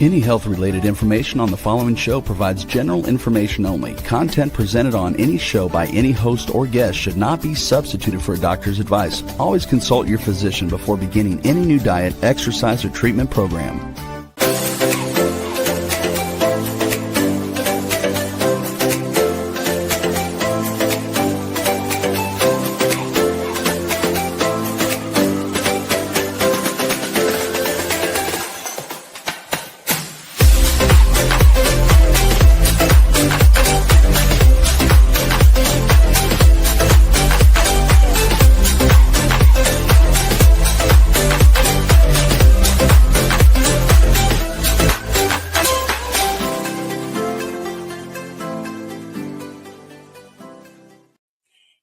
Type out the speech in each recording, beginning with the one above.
Any health-related information on the following show provides general information only. Content presented on any show by any host or guest should not be substituted for a doctor's advice. Always consult your physician before beginning any new diet, exercise, or treatment program.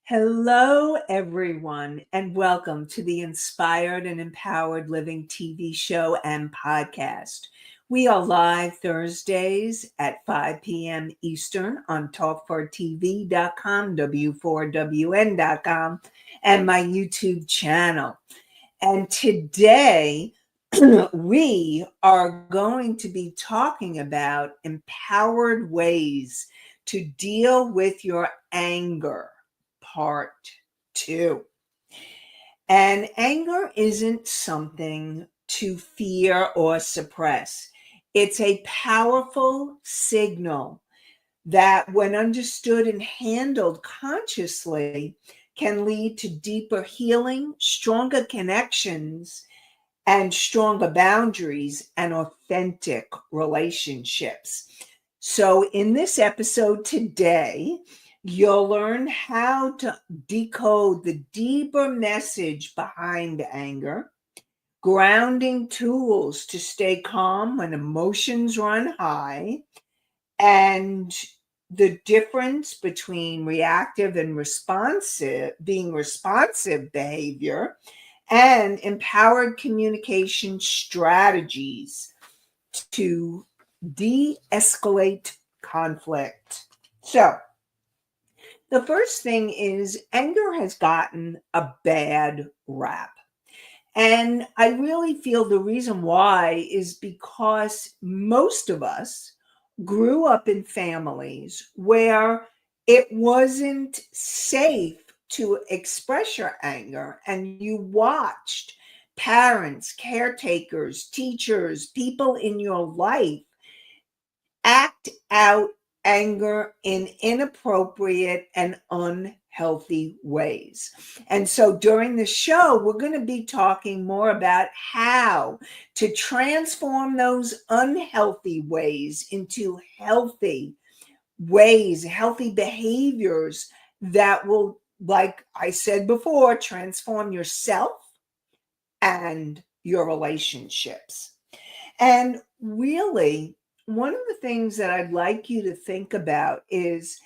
Hello, everyone, and welcome to the Inspired and Empowered Living TV show and podcast. We are live Thursdays at 5 p.m. Eastern on talk4tv.com, w4wn.com, and my YouTube channel. And today, we are going to be talking about empowered ways to deal with your anger. Part 2. And anger isn't something to fear or suppress. It's a powerful signal that, when understood and handled consciously, can lead to deeper healing, stronger connections, and stronger boundaries and authentic relationships. So in this episode today, you'll learn how to decode the deeper message behind anger, grounding tools to stay calm when emotions run high, and the difference between reactive and responsive behavior, and empowered communication strategies to de-escalate conflict. So, the first thing is anger has gotten a bad rap. And I really feel the reason why is because most of us grew up in families where it wasn't safe to express your anger, and you watched parents, caretakers, teachers, people in your life act out anger in inappropriate and unhealthy ways. And so during the show, we're going to be talking more about how to transform those unhealthy ways into healthy ways, healthy behaviors that will, like I said before, transform yourself and your relationships. And really, one of the things that I'd like you to think about is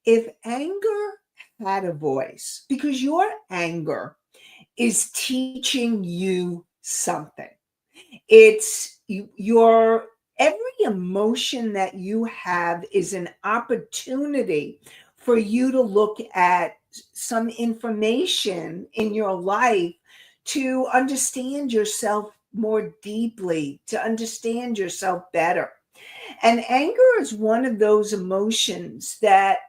if anger had a voice, because your anger is teaching you something. It's your every emotion that you have is an opportunity for you to look at some information in your life to understand yourself more deeply, to understand yourself better. And anger is one of those emotions that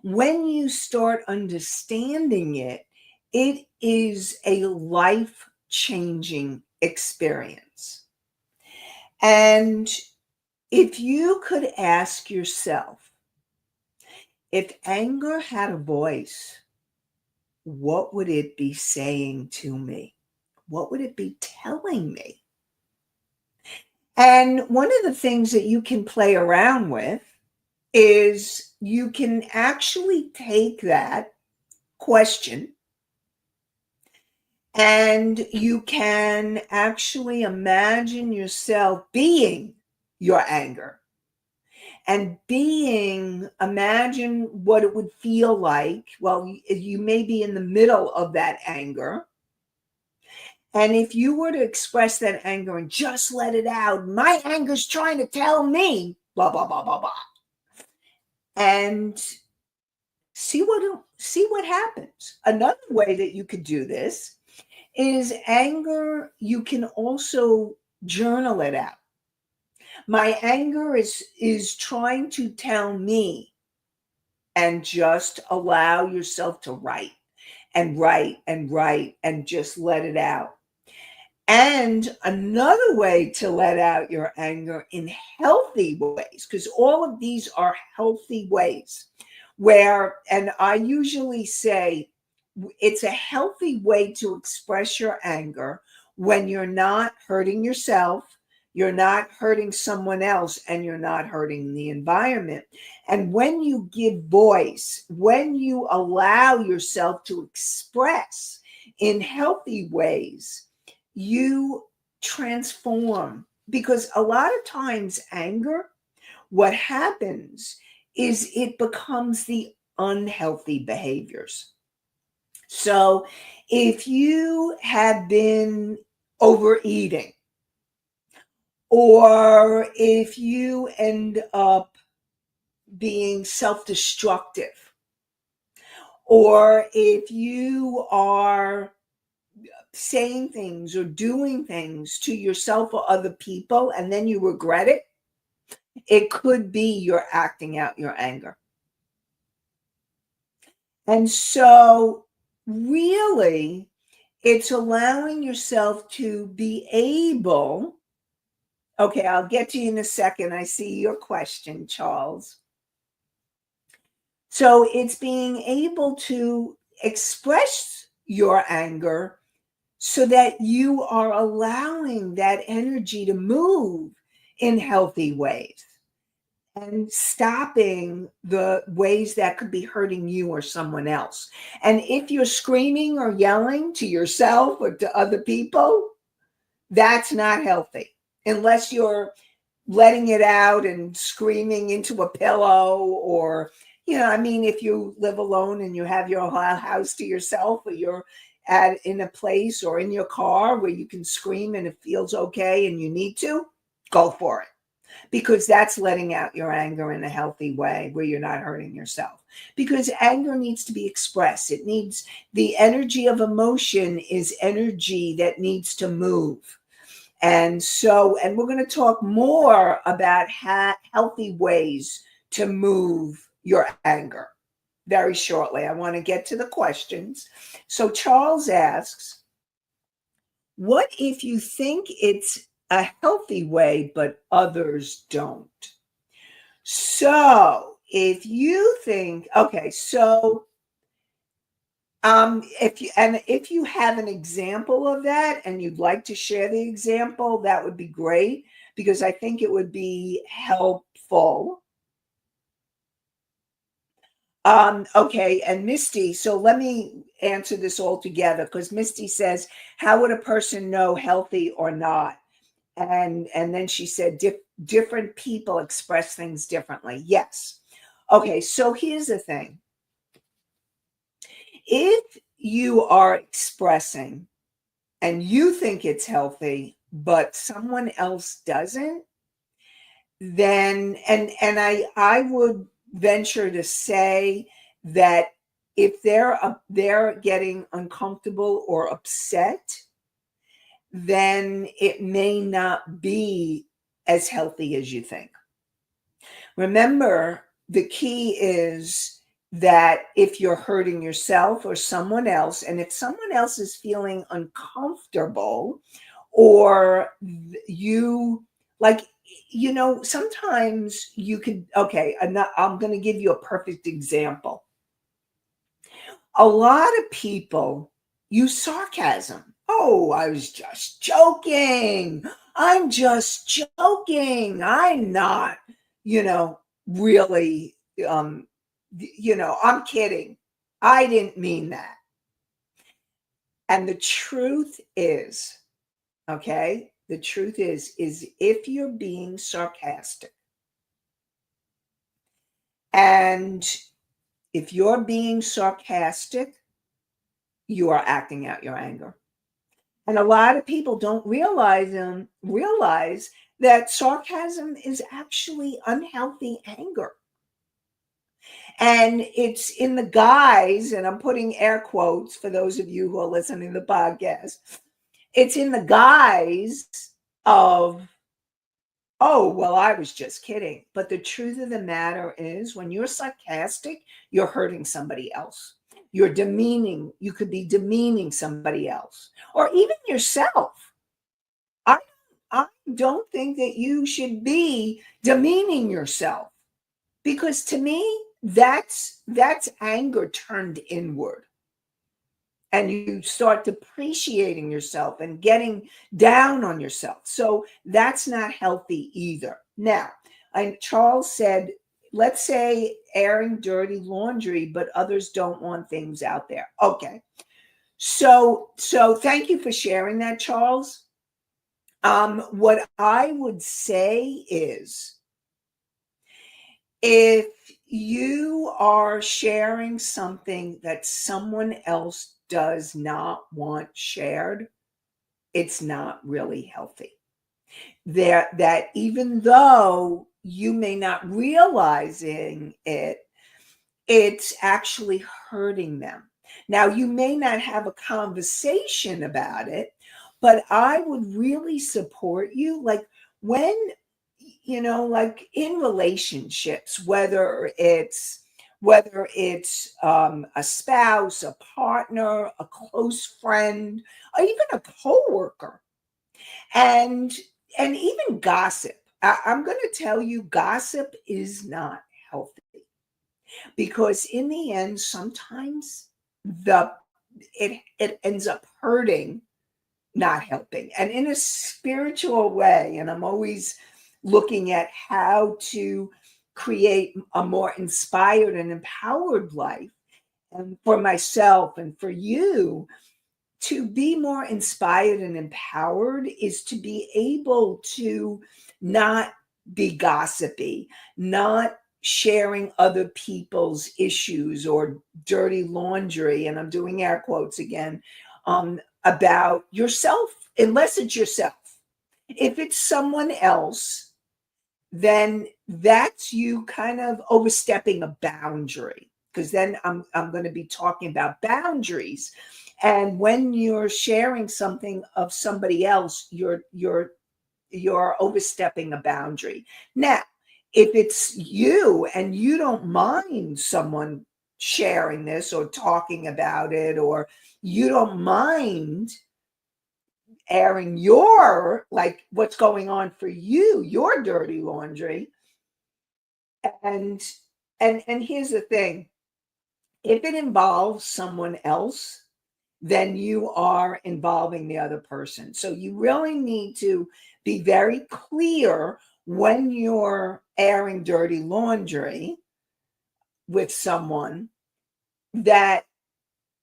when you start understanding it, it is a life-changing experience. And if you could ask yourself, if anger had a voice, what would it be saying to me? What would it be telling me? And one of the things that you can play around with is you can actually take that question and you can actually imagine yourself being your anger and imagine what it would feel like. Well, you may be in the middle of that anger. And if you were to express that anger and just let it out, my anger's trying to tell me, blah, blah, blah, blah, blah. And see what happens. Another way that you could do this is anger. You can also journal it out. My anger is trying to tell me, and just allow yourself to write and write and write and just let it out. And another way to let out your anger in healthy ways, because all of these are healthy ways, where, and I usually say it's a healthy way to express your anger when you're not hurting yourself, you're not hurting someone else, and you're not hurting the environment. And when you give voice, when you allow yourself to express in healthy ways, you transform. Because a lot of times, anger, what happens is it becomes the unhealthy behaviors. So if you have been overeating, or if you end up being self destructive, or if you are saying things or doing things to yourself or other people and then you regret it, it could be you're acting out your anger. And so, really, it's allowing yourself to be able. Okay, I'll get to you in a second. I see your question, Charles. So, it's being able to express your anger so that you are allowing that energy to move in healthy ways and stopping the ways that could be hurting you or someone else. And if you're screaming or yelling to yourself or to other people, that's not healthy unless you're letting it out and screaming into a pillow, or, I mean, if you live alone and you have your house to yourself, or you're in a place or in your car where you can scream and it feels okay and you need to, go for it, because that's letting out your anger in a healthy way where you're not hurting yourself. Because anger needs to be expressed. It needs, the energy of emotion is energy that needs to move. And so, and we're going to talk more about healthy ways to move your anger very shortly. I want to get to the questions. So Charles asks, what if you think it's a healthy way, but others don't? So if you think, okay, so if you have an example of that and you'd like to share the example, that would be great, because I think it would be helpful. Okay, and Misty, so let me answer this all together, because Misty says, how would a person know healthy or not? And then she said, different people express things differently. Yes. Okay, so here's the thing. If you are expressing and you think it's healthy, but someone else doesn't, then I would venture to say that if they're getting uncomfortable or upset, then it may not be as healthy as you think. Remember, the key is that if you're hurting yourself or someone else, and if someone else is feeling uncomfortable, or you, like, sometimes you could, okay, I'm going to give you a perfect example. A lot of people use sarcasm. Oh, I was just joking. I'm just joking. I'm not, really, I'm kidding. I didn't mean that. And the truth is, okay, the truth is if you're being sarcastic, and if you're being sarcastic, you are acting out your anger. And a lot of people don't realize that sarcasm is actually unhealthy anger. And it's in the guise, and I'm putting air quotes for those of you who are listening to the podcast, it's in the guise of Oh, well, I was just kidding. But the truth of the matter is, when you're sarcastic, you're hurting somebody else. You're demeaning. You could be demeaning somebody else or even yourself. I, I don't think that you should be demeaning yourself, because to me, that's anger turned inward. And you start depreciating yourself and getting down on yourself. So that's not healthy either. Now, Charles said, let's say airing dirty laundry, but others don't want things out there. Okay. So thank you for sharing that, Charles. What I would say is, if you are sharing something that someone else does not want shared, it's not really healthy. That even though you may not realizing it, it's actually hurting them. Now, you may not have a conversation about it, but I would really support you. Like when, like in relationships, whether it's a spouse, a partner, a close friend, or even a coworker, and and even gossip. I'm going to tell you, gossip is not healthy, because in the end, sometimes the it ends up hurting, not helping. And in a spiritual way, and I'm always looking at how to create a more inspired and empowered life, and for myself and for you, to be more inspired and empowered is to be able to not be gossipy, not sharing other people's issues or dirty laundry, and I'm doing air quotes again, about yourself, unless it's yourself. If it's someone else, then that's you kind of overstepping a boundary, because then I'm going to be talking about boundaries. And when you're sharing something of somebody else, you're overstepping a boundary. Now, if it's you and you don't mind someone sharing this or talking about it, or you don't mind airing your, like, what's going on for you, your dirty laundry. And and here's the thing, if it involves someone else, then you are involving the other person. So you really need to be very clear when you're airing dirty laundry with someone, that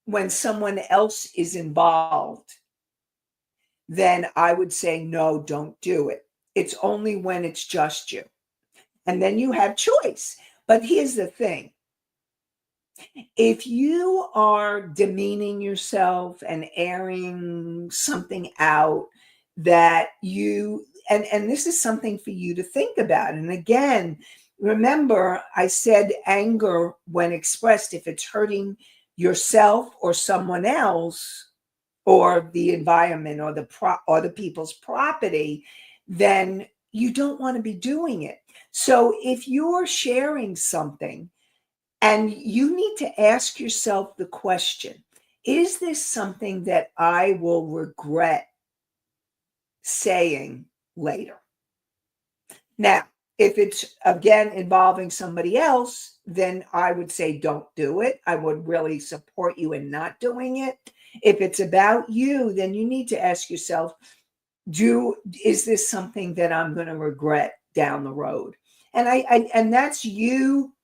when someone else is involved, then I would say, no, don't do it. It's only when it's just you. And then you have choice. But here's the thing. If you are demeaning yourself and airing something out that and this is something for you to think about. And again, remember, I said anger, when expressed, if it's hurting yourself or someone else, or the environment, or the people's property, then you don't want to be doing it. So if you're sharing something, and you need to ask yourself the question, is this something that I will regret saying later? Now, if it's again involving somebody else, then I would say don't do it. I would really support you in not doing it. If it's about you, then you need to ask yourself, is this something that I'm going to regret down the road? And that's you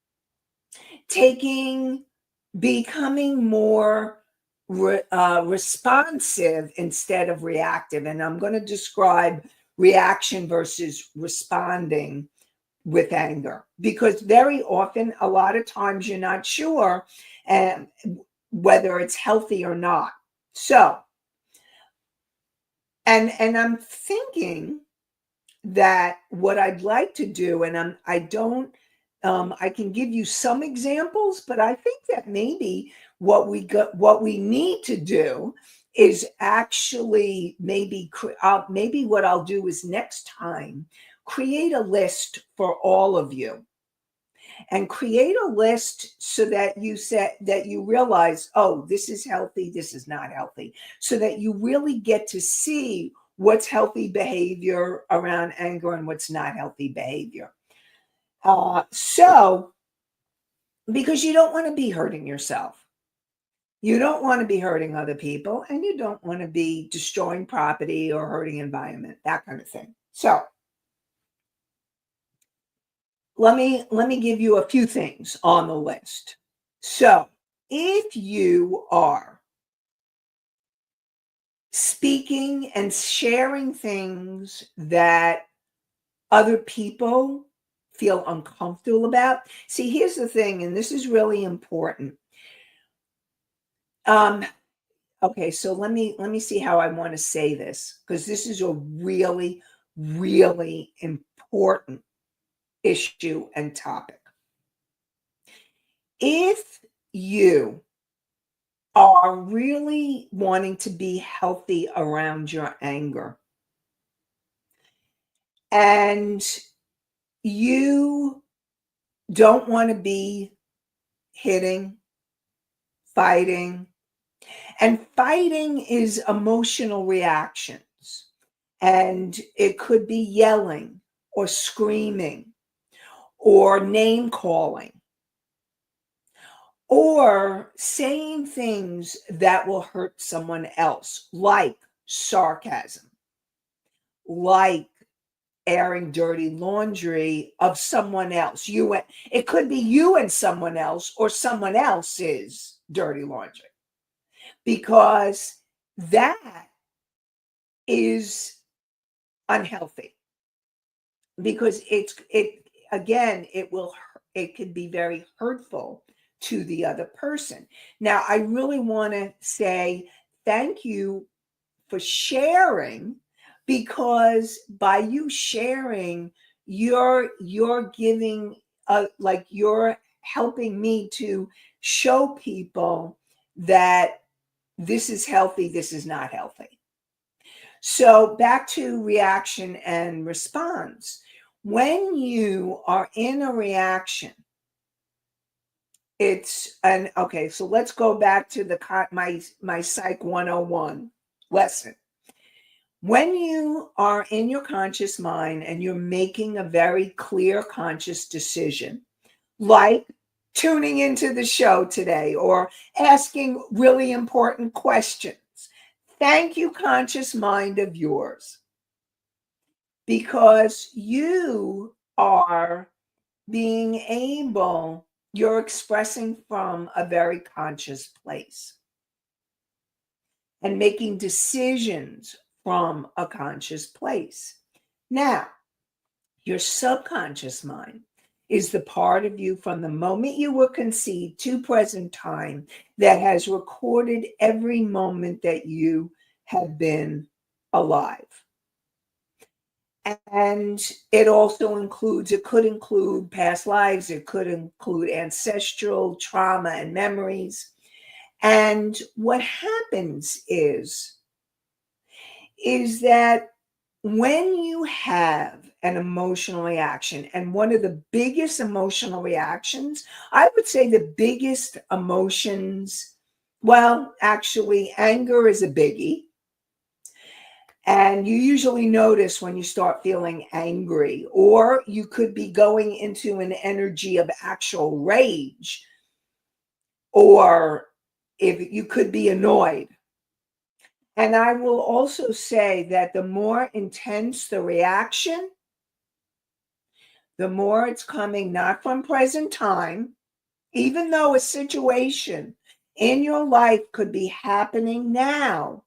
becoming more responsive instead of reactive. And I'm going to describe reaction versus responding with anger, because very often, a lot of times, you're not sure whether it's healthy or not. So, and I'm thinking that what I'd like to do, and I can give you some examples, but I think that maybe what we need to do is actually maybe what I'll do is, next time create a list for all of you, and create a list so that you realize, oh, this is healthy, this is not healthy, so that you really get to see what's healthy behavior around anger and what's not healthy behavior. So because you don't want to be hurting yourself. You don't want to be hurting other people, and you don't want to be destroying property or hurting environment, that kind of thing. So let me give you a few things on the list. So if you are speaking and sharing things that other people feel uncomfortable about, see, here's the thing, and this is really important. Okay, so let me see how I want to say this, because this is a really, really important issue and topic. If you are really wanting to be healthy around your anger, and you don't want to be hitting, fighting, and fighting is emotional reactions, and it could be yelling or screaming or name calling or saying things that will hurt someone else, like sarcasm, like airing dirty laundry of someone else. It could be you and someone else, or someone else's dirty laundry, because that is unhealthy, because it could be very hurtful to the other person. Now, I really want to say thank you for sharing, because by you sharing, you're giving like you're helping me to show people that this is healthy, this is not healthy. So back to reaction and response. When you are in a reaction, okay, so let's go back to my Psych 101 lesson. When you are in your conscious mind and you're making a very clear conscious decision, like tuning into the show today or asking really important questions, thank you, conscious mind of yours, because you're expressing from a very conscious place and making decisions from a conscious place. Now, your subconscious mind is the part of you from the moment you were conceived to present time that has recorded every moment that you have been alive. And it could include past lives, it could include ancestral trauma and memories. And what happens is that when you have an emotional reaction, and one of the biggest emotional reactions, I would say the biggest emotions, well, actually, anger is a biggie. And you usually notice when you start feeling angry, or you could be going into an energy of actual rage, or if you could be annoyed. And I will also say that the more intense the reaction, the more it's coming not from present time, even though a situation in your life could be happening now.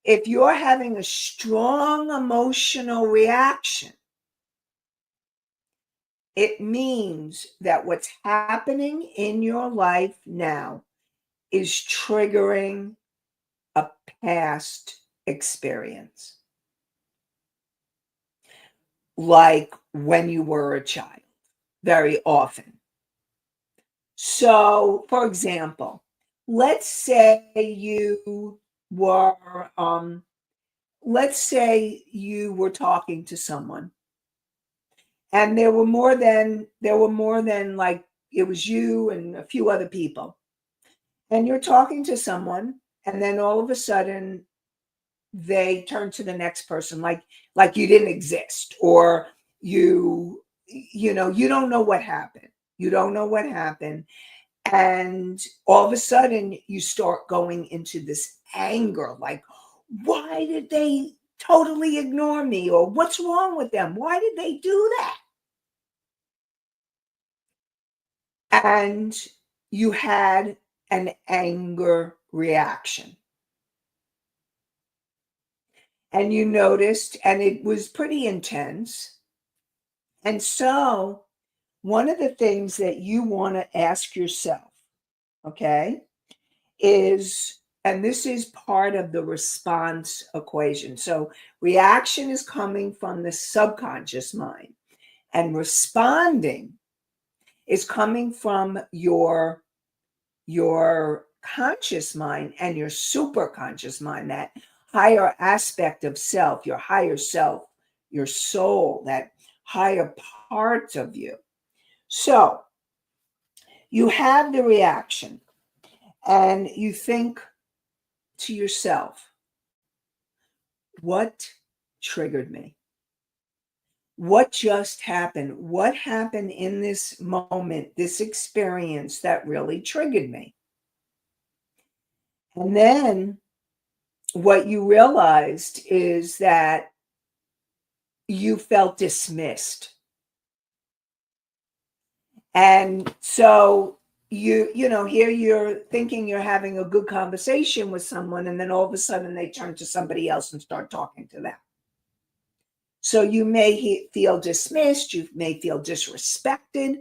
If you're having a strong emotional reaction, it means that what's happening in your life now is triggering a past experience, like when you were a child, very often. So, for example, let's say you were let's say you were talking to someone and there were more than like it was you and a few other people. And you're talking to someone and then all of a sudden they turn to the next person like you didn't exist, or you don't know what happened. You don't know what happened. And all of a sudden you start going into this anger, like, why did they totally ignore me? Or what's wrong with them? Why did they do that? And you had an anger reaction. And you noticed, and it was pretty intense. And so, one of the things that you want to ask yourself, okay, is, and this is part of the response equation. So, reaction is coming from the subconscious mind, and responding is coming from your conscious mind and your superconscious mind, that higher aspect of self, your higher self, your soul, that higher part of you. So you have the reaction and you think to yourself, what triggered me? What just happened? What happened in this moment, this experience that really triggered me? And then what you realized is that you felt dismissed. And so here you're thinking you're having a good conversation with someone, and then all of a sudden they turn to somebody else and start talking to them. So you may feel dismissed, you may feel disrespected,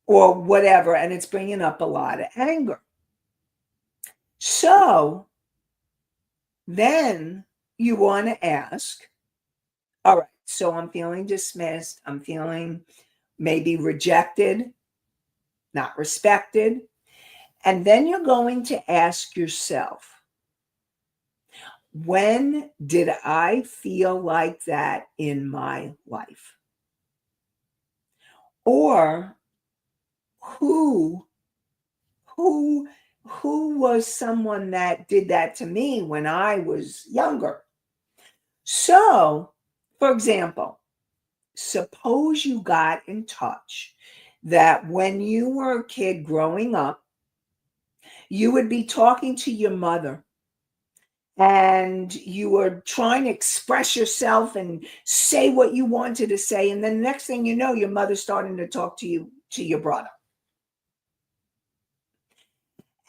or whatever, and it's bringing up a lot of anger. So then you want to ask, all right, so I'm feeling dismissed, I'm feeling maybe rejected, not respected. And then you're going to ask yourself, when did I feel like that in my life? Or who who who was someone that did that to me when I was younger? So, for example, suppose you got in touch that when you were a kid growing up, you would be talking to your mother and you were trying to express yourself and say what you wanted to say. And then next thing you know, your mother's starting to talk to you, to your brother.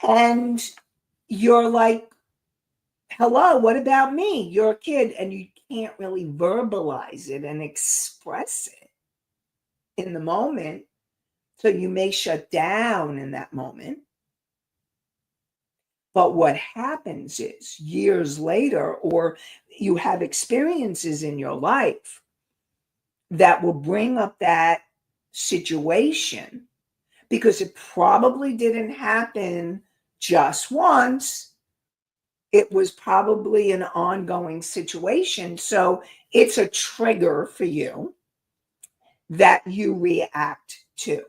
And you're like, hello, what about me? You're a kid and you can't really verbalize it and express it in the moment. So you may shut down in that moment. But what happens is years later, or you have experiences in your life that will bring up that situation, because it probably didn't happen just once. It was probably an ongoing situation. So it's a trigger for you that you react to.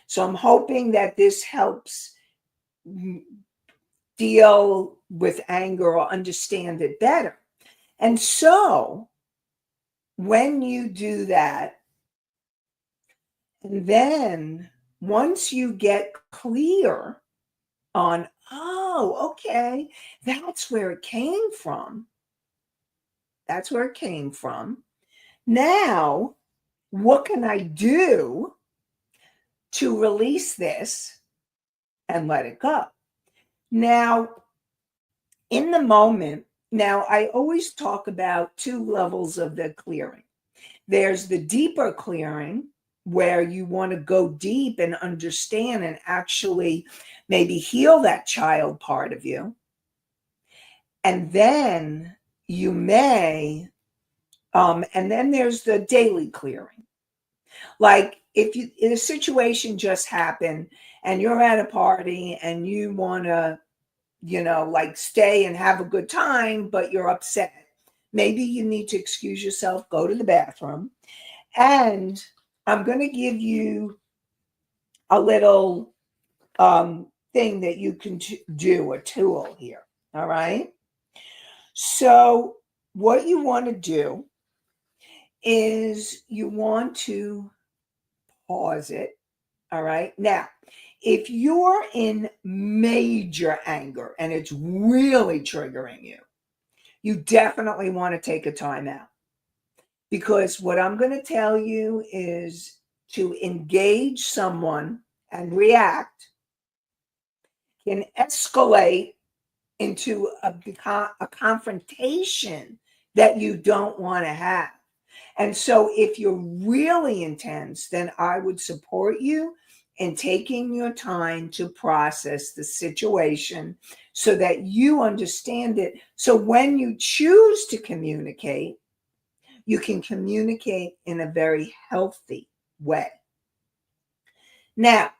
So I'm hoping that this helps deal with anger or understand it better. And so when you do that, and then once you get clear on, oh, okay, that's where it came from. That's where it came from. Now, what can I do to release this and let it go? Now, in the moment, now I always talk about two levels of the clearing. There's the deeper clearing, where you want to go deep and understand and actually maybe heal that child part of you. And then you may, and then there's the daily clearing. Like if a situation just happened and you're at a party and you want to, like stay and have a good time, but you're upset. Maybe you need to excuse yourself, go to the bathroom. And I'm going to give you a little thing that you can do, a tool here. All right. So what you want to do is you want to pause it. All right. Now, if you're in major anger and it's really triggering you, you definitely want to take a time out. Because what I'm going to tell you is to engage someone and react can escalate into a confrontation that you don't want to have. And so if you're really intense, then I would support you in taking your time to process the situation so that you understand it. So when you choose to communicate, you can communicate in a very healthy way. Now,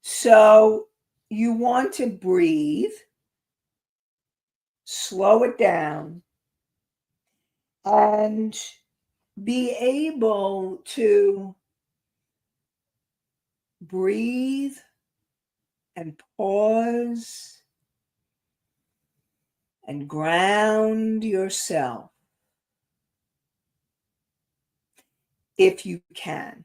so you want to breathe, slow it down, and be able to breathe and pause and ground yourself if you can.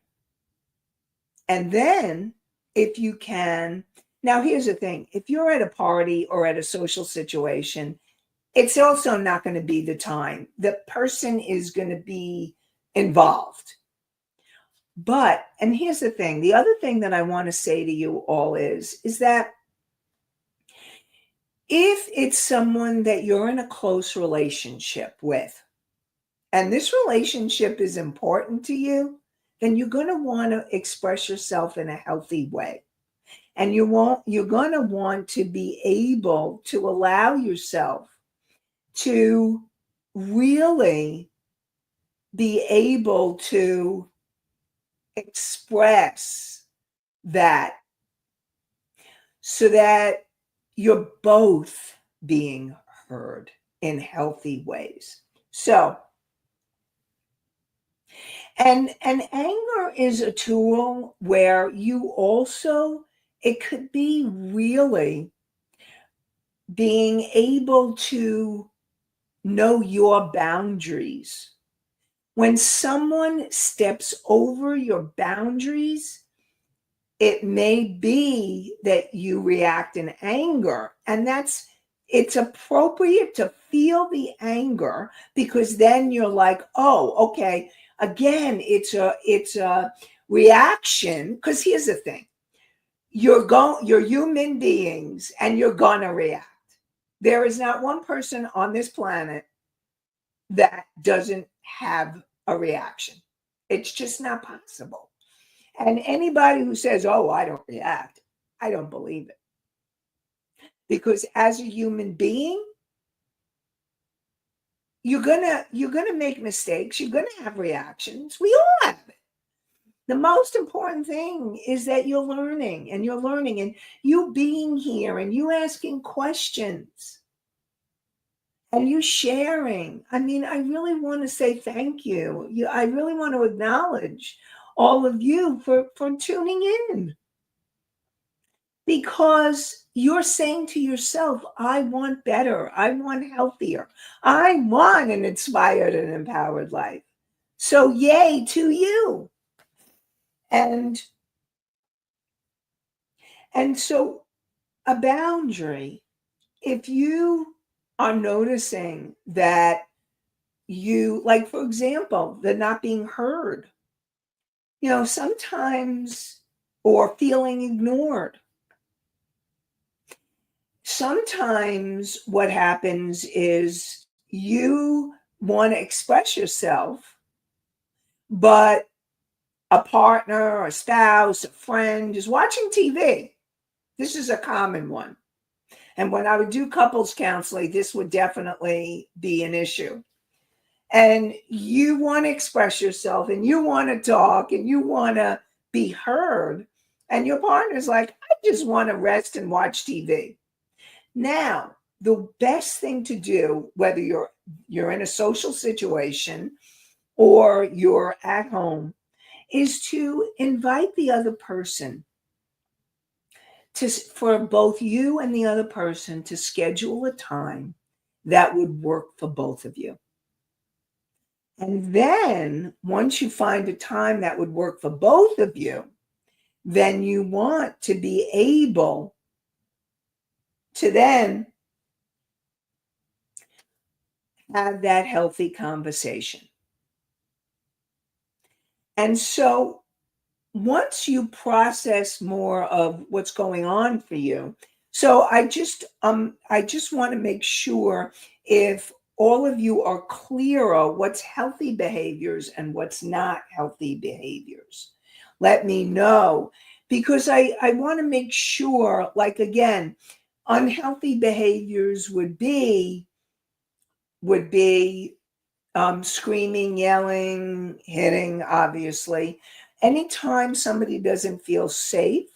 And then, if you can, now here's the thing, if you're at a party or at a social situation, it's also not going to be the time. The person is going to be involved. But, and here's the thing, the other thing that I want to say to you all is that if it's someone that you're in a close relationship with, and this relationship is important to you, then you're going to want to express yourself in a healthy way. And you're going to want to be able to allow yourself to really be able to express that so that you're both being heard in healthy ways. So, and anger is a tool where you also, it could be really being able to know your boundaries. When someone steps over your boundaries, it may be that you react in anger, and it's appropriate to feel the anger, because then you're like, oh, okay, again, it's a reaction. Because here's the thing, you're human beings and you're gonna react. There is not one person on this planet that doesn't have a reaction. It's just not possible. And anybody who says, oh, I don't react, I don't believe it. Because as a human being, you're gonna make mistakes, you're gonna have reactions. We all have it. The most important thing is that you're learning and you being here and you asking questions and you sharing. I mean, I really want to say thank you. I really want to acknowledge all of you for tuning in, because you're saying to yourself, I want better, I want healthier, I want an inspired and empowered life. So yay to you. And so a boundary, if you are noticing that you, like, for example, the not being heard, sometimes, or feeling ignored. Sometimes what happens is you want to express yourself, but a partner, a spouse, a friend is watching TV. This is a common one. And when I would do couples counseling, this would definitely be an issue. And you want to express yourself and you want to talk and you want to be heard. And your partner's like, I just want to rest and watch TV. Now, the best thing to do, whether you're in a social situation or you're at home, is to invite the other person for both you and the other person to schedule a time that would work for both of you. And then once you find a time that would work for both of you, then you want to be able to then have that healthy conversation. And so once you process more of what's going on for you, so I just want to make sure if all of you are clearer what's healthy behaviors and what's not healthy behaviors. Let me know, because I want to make sure, like, again, unhealthy behaviors would be screaming, yelling, hitting, obviously. Anytime somebody doesn't feel safe,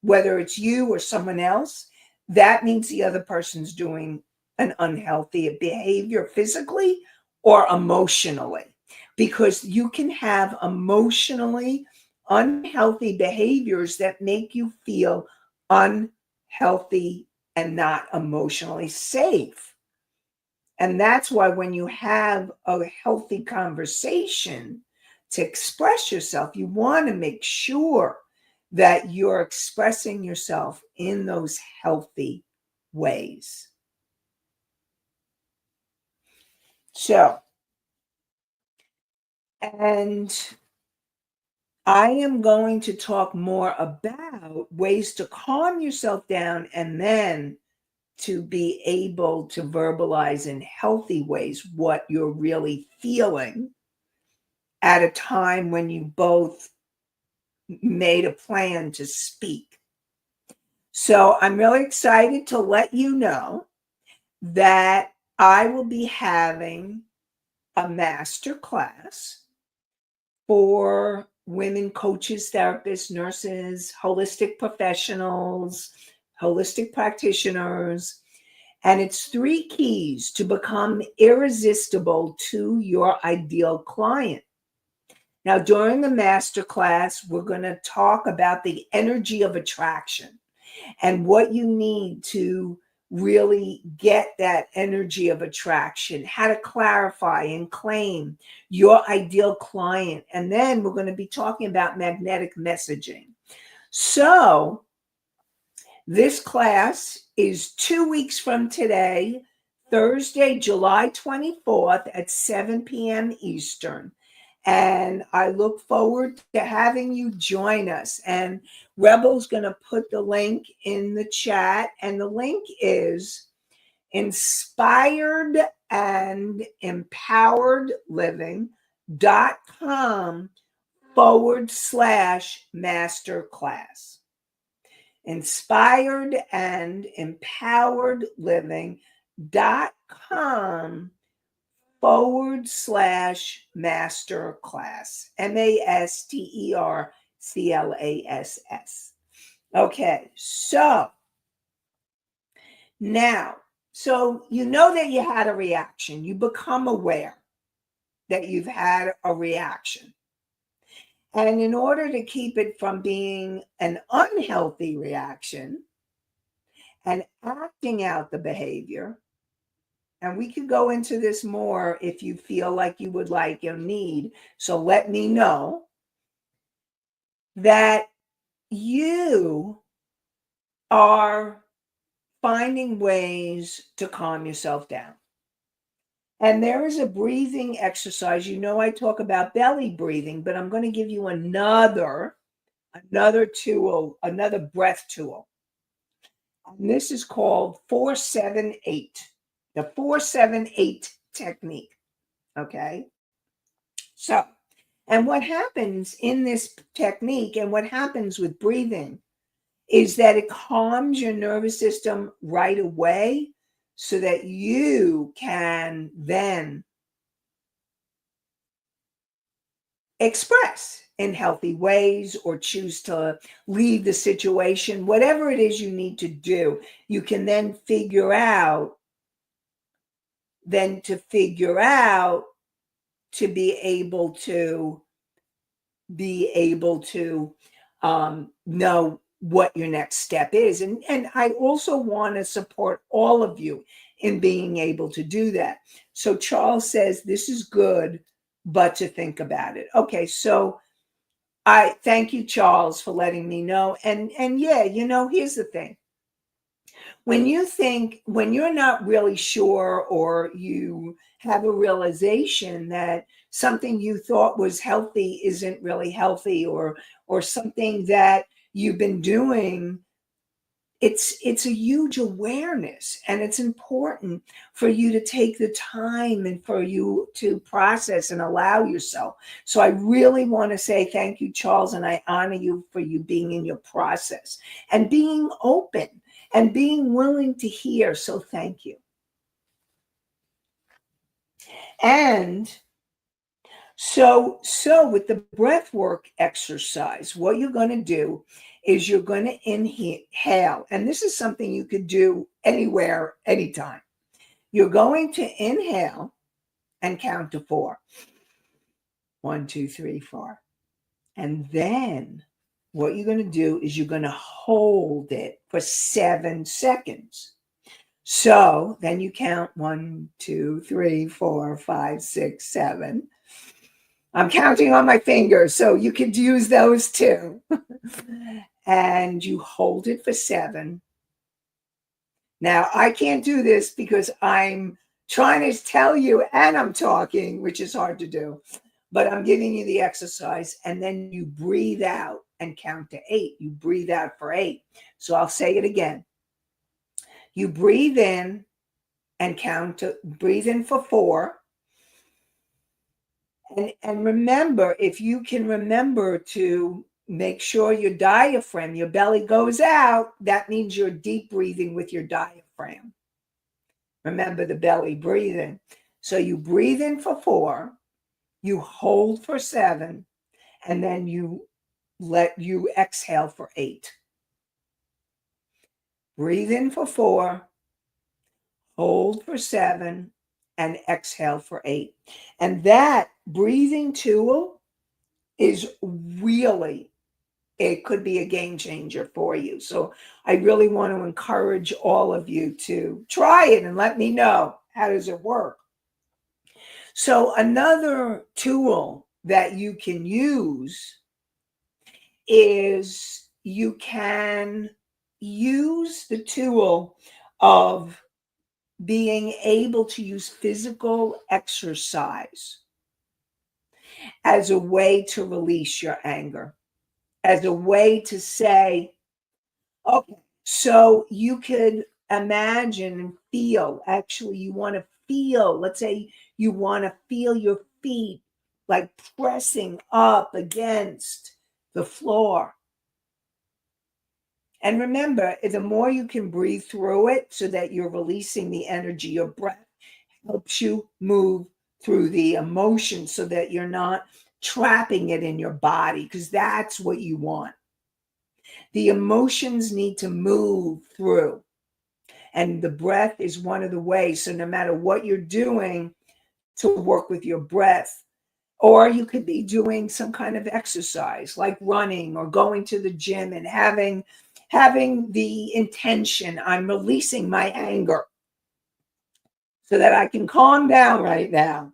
whether it's you or someone else, that means the other person's doing an unhealthy behavior physically or emotionally, because you can have emotionally unhealthy behaviors that make you feel unhealthy and not emotionally safe. And that's why when you have a healthy conversation to express yourself, you want to make sure that you're expressing yourself in those healthy ways. So, and I am going to talk more about ways to calm yourself down and then to be able to verbalize in healthy ways what you're really feeling at a time when you both made a plan to speak. So I'm really excited to let you know that I will be having a master class for women coaches, therapists, nurses, holistic professionals, holistic practitioners. And it's 3 keys to become irresistible to your ideal client. Now, during the masterclass, we're going to talk about the energy of attraction and what you need to really get that energy of attraction, how to clarify and claim your ideal client. And then we're going to be talking about magnetic messaging. So this class is 2 weeks from today, Thursday, July 24th at 7 p.m. Eastern. And I look forward to having you join us. And Rebel's going to put the link in the chat. And the link is inspiredandempoweredliving.com/masterclass. inspiredandempoweredliving.com/masterclass. MASTERCLASS. Okay, so now, so you know that you had a reaction. You become aware that you've had a reaction. And in order to keep it from being an unhealthy reaction and acting out the behavior, and we could go into this more if you feel like you would like or need, so let me know, that you are finding ways to calm yourself down. And there is a breathing exercise. You know, I talk about belly breathing, but I'm going to give you another tool, another breath tool. And this is called 478, the 478 technique. Okay. So, and what happens in this technique and what happens with breathing is that it calms your nervous system right away so that you can then express in healthy ways or choose to leave the situation, whatever it is you need to do, you can then figure out to be able to know what your next step is. And I also want to support all of you in being able to do that. So Charles says, this is good, but to think about it. Okay, so I thank you, Charles, for letting me know. And yeah, here's the thing. When you're not really sure, or you have a realization that something you thought was healthy isn't really healthy, or something that you've been doing, it's a huge awareness, and it's important for you to take the time and for you to process and allow yourself. So I really want to say thank you, Charles, and I honor you for you being in your process and being open and being willing to hear. So thank you. And so with the breath work exercise, what you're going to do is you're going to inhale. And this is something you could do anywhere, anytime. You're going to inhale and count to 4. 1, 2, 3, 4. And then what you're going to do is you're going to hold it for 7 seconds. So then you count 1, 2, 3, 4, 5, 6, 7. I'm counting on my fingers, so you could use those too. And you hold it for 7. Now, I can't do this because I'm trying to tell you and I'm talking, which is hard to do, but I'm giving you the exercise. And then you breathe out and count to 8. You breathe out for 8. So I'll say it again. You breathe in and breathe in for 4. And remember, if you can remember to make sure your diaphragm, your belly goes out, that means you're deep breathing with your diaphragm. Remember the belly breathing. So you breathe in for 4, you hold for 7, and then you exhale for 8. Breathe in for 4, hold for 7, and exhale for 8. And that breathing tool is really, it could be a game changer for you. So I really want to encourage all of you to try it and let me know, how does it work? So another tool that you can use is you can use the tool of being able to use physical exercise as a way to release your anger, as a way to say, okay, so you could imagine and feel, actually, you want to feel, let's say you want to feel your feet like pressing up against the floor. And remember, the more you can breathe through it so that you're releasing the energy, your breath helps you move through the emotion so that you're not trapping it in your body, because that's what you want. The emotions need to move through, and the breath is one of the ways. So no matter what you're doing to work with your breath, or you could be doing some kind of exercise like running or going to the gym and having the intention, I'm releasing my anger so that I can calm down right now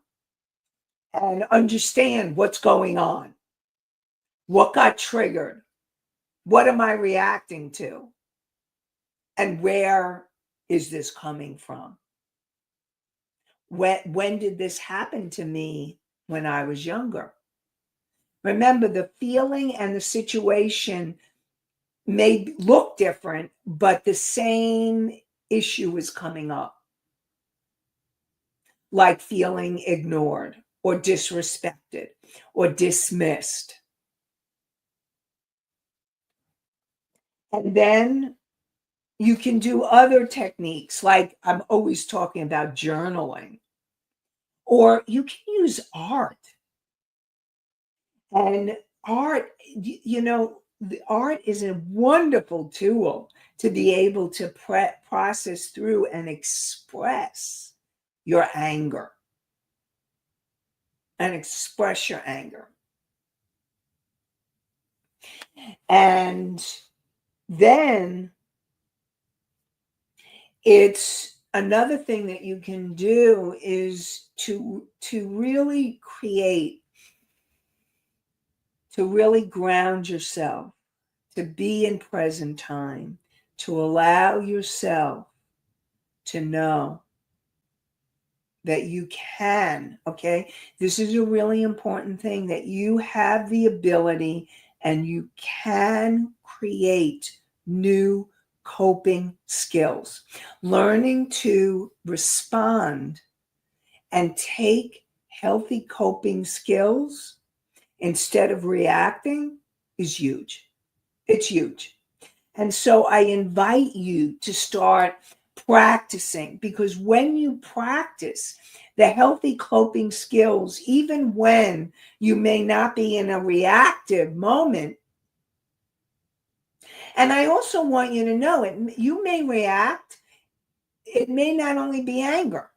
and understand what's going on. What got triggered? What am I reacting to? And where is this coming from? When did this happen to me when I was younger? Remember, the feeling and the situation may look different, but the same issue is coming up. Like feeling ignored or disrespected or dismissed. And then you can do other techniques, like I'm always talking about journaling, or you can use art. And art, the art is a wonderful tool to be able to process through and express your anger and express your anger. And then it's another thing that you can do is to really create, to really ground yourself, to be in present time, to allow yourself to know that you can, okay? This is a really important thing, that you have the ability and you can create new coping skills. Learning to respond and take healthy coping skills instead of reacting is huge. It's huge. And so I invite you to start practicing, because when you practice the healthy coping skills, even when you may not be in a reactive moment, and I also want you to know it, you may react, it may not only be anger,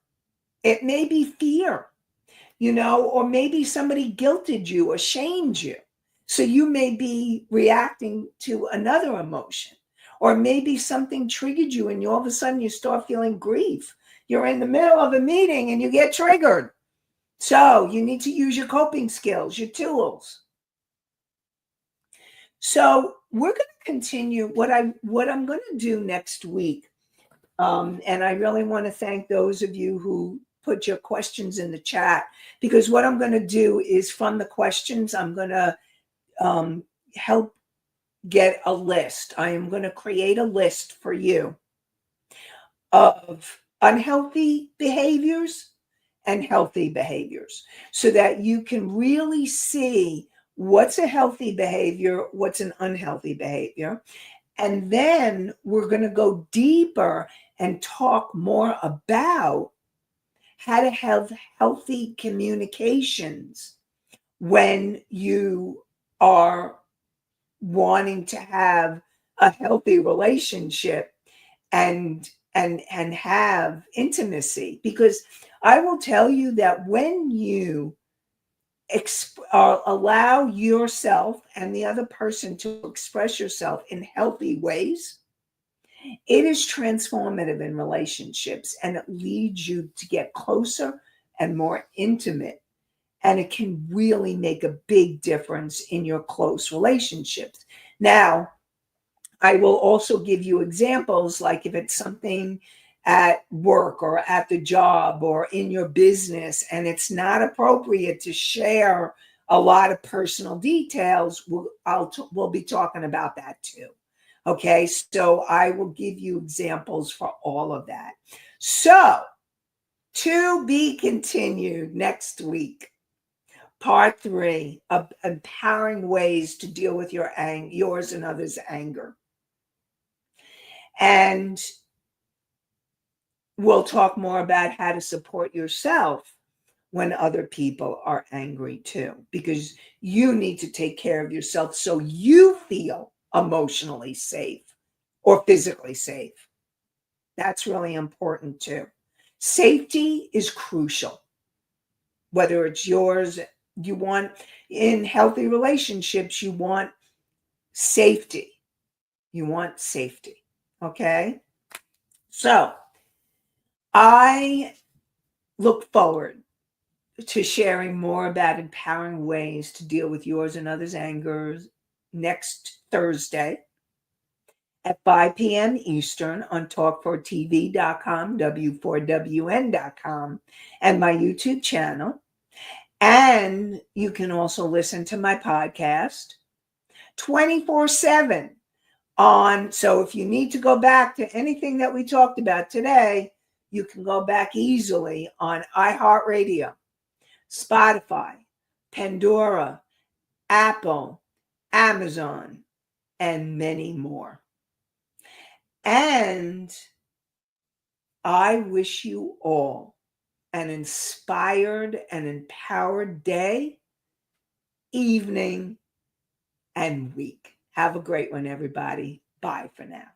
it may be fear, or maybe somebody guilted you or shamed you. So you may be reacting to another emotion, or maybe something triggered you and all of a sudden you start feeling grief. You're in the middle of a meeting and you get triggered. So you need to use your coping skills, your tools. So we're going to continue what I'm going to do next week. And I really want to thank those of you who put your questions in the chat, because what I'm going to do is, from the questions, I'm going to help get a list. I am going to create a list for you of unhealthy behaviors and healthy behaviors, so that you can really see what's a healthy behavior, what's an unhealthy behavior. And then we're going to go deeper and talk more about how to have healthy communications when you are wanting to have a healthy relationship and have intimacy. Because I will tell you that when you allow yourself and the other person to express yourself in healthy ways, it is transformative in relationships, and it leads you to get closer and more intimate. And it can really make a big difference in your close relationships. Now, I will also give you examples, like if it's something at work or at the job or in your business, and it's not appropriate to share a lot of personal details, we'll be talking about that too. Okay, so I will give you examples for all of that. So, to be continued next week, part 3 of empowering ways to deal with yours and others' anger. And we'll talk more about how to support yourself when other people are angry too, because you need to take care of yourself so you feel emotionally safe or physically safe. That's really important too. Safety is crucial. Whether it's yours, you want, in healthy relationships, you want safety. You want safety. Okay? So I look forward to sharing more about empowering ways to deal with yours and others' angers next Thursday at 5 p.m. Eastern on talk4tv.com, w4wn.com, and my YouTube channel. And you can also listen to my podcast 24/7 on. So if you need to go back to anything that we talked about today, you can go back easily on iHeartRadio, Spotify, Pandora, Apple, Amazon, and many more. And I wish you all an inspired and empowered day, evening, and week. Have a great one, everybody. Bye for now.